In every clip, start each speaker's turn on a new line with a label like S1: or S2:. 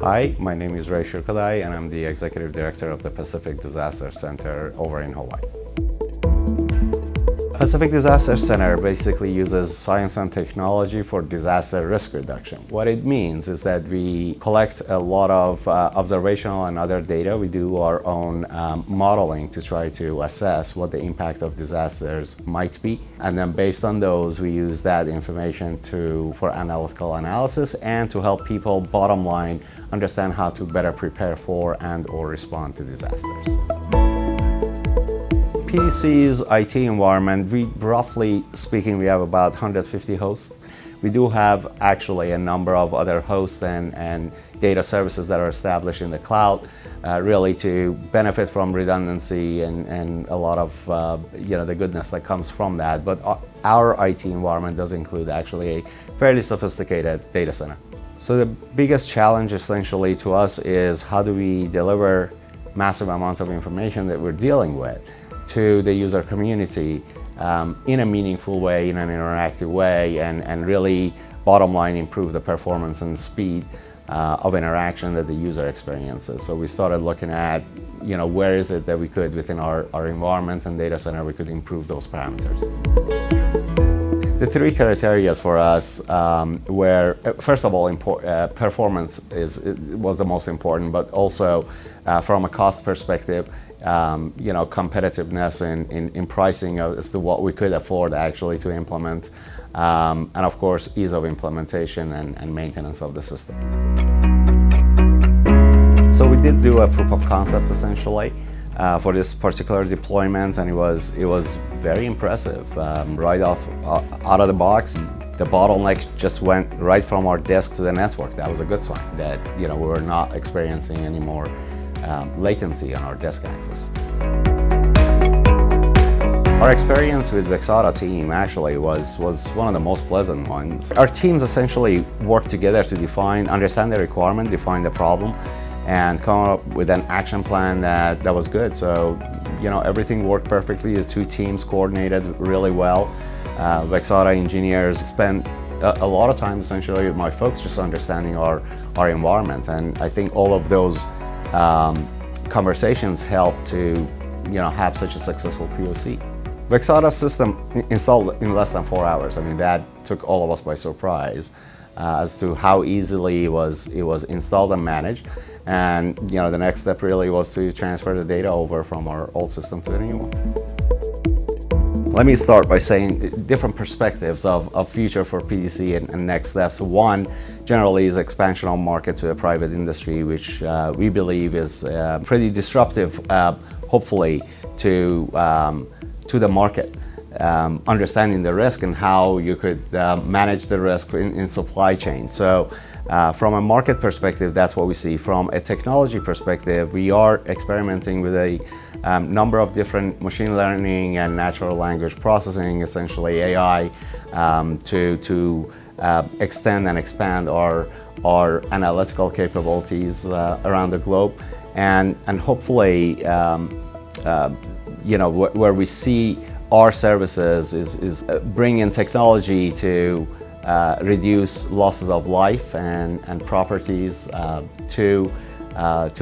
S1: Hi, my name is Ray Shirkadai, and I'm the Executive Director of the Pacific Disaster Center over in Hawaii. Pacific Disaster Center basically uses science and technology for disaster risk reduction. What it means is that we collect a lot of observational and other data. We do our own modeling to try to assess what the impact of disasters might be. And then based on those, we use that information for analytical analysis and to help people, bottom line, understand how to better prepare for and/or respond to disasters. PDC's IT environment, roughly speaking, we have about 150 hosts. We do have actually a number of other hosts and data services that are established in the cloud, really to benefit from redundancy and a lot of the goodness that comes from that. But our IT environment does include actually a fairly sophisticated data center. So the biggest challenge essentially to us is how do we deliver massive amounts of information that we're dealing with to the user community in a meaningful way, in an interactive way, and really, bottom line, improve the performance and speed of interaction that the user experiences. So we started looking at, where is it that we could, within our environment and data center, we could improve those parameters. The three criteria for us were, first of all, performance was the most important, but also from a cost perspective, competitiveness in pricing as to what we could afford actually to implement, and of course, ease of implementation and maintenance of the system. So we did do a proof of concept essentially for this particular deployment, and it was very impressive. Right out of the box, the bottleneck just went right from our desk to the network. That was a good sign that we were not experiencing any more latency on our desk access. Our experience with Vexata team actually was one of the most pleasant ones. Our teams essentially worked together to understand the requirement, define the problem, and come up with an action plan that was good. So, everything worked perfectly. The two teams coordinated really well. Vexata engineers spent a lot of time essentially with my folks just understanding our environment, and I think all of those conversations help to have such a successful POC. Vexata system installed in less than 4 hours. I mean, that took all of us by surprise as to how easily it was installed and managed. And the next step really was to transfer the data over from our old system to the new one. Let me start by saying different perspectives of future for PDC and next steps. One, generally, is expansion of market to the private industry, which we believe is pretty disruptive, hopefully, to the market. Understanding the risk and how you could manage the risk in supply chain. So from a market perspective, that's what we see. From a technology perspective, we are experimenting with a number of different machine learning and natural language processing, essentially AI, to extend and expand our analytical capabilities around the globe, and hopefully, where we see our services is bringing technology to reduce losses of life and properties to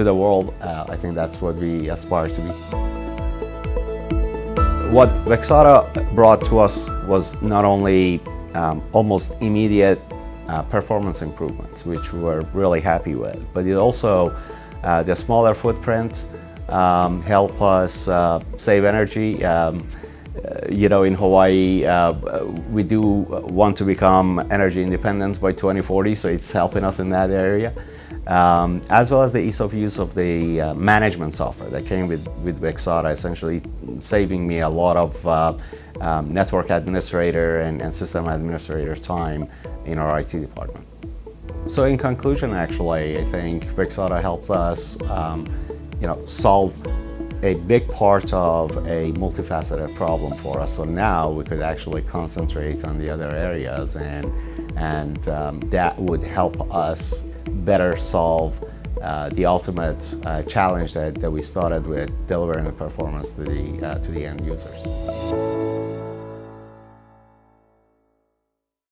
S1: the world. I think that's what we aspire to be. What Vexata brought to us was not only almost immediate performance improvements, which we were really happy with, but it also, the smaller footprint help us save energy. In Hawaii, we do want to become energy independent by 2040, so it's helping us in that area. As well as the ease of use of the management software that came with Vexata, essentially saving me a lot of network administrator and system administrator time in our IT department. So in conclusion, actually, I think Vexata helped us solve a big part of a multifaceted problem for us. So now we could actually concentrate on the other areas, and that would help us better solve the ultimate challenge that we started with, delivering the performance to the end users.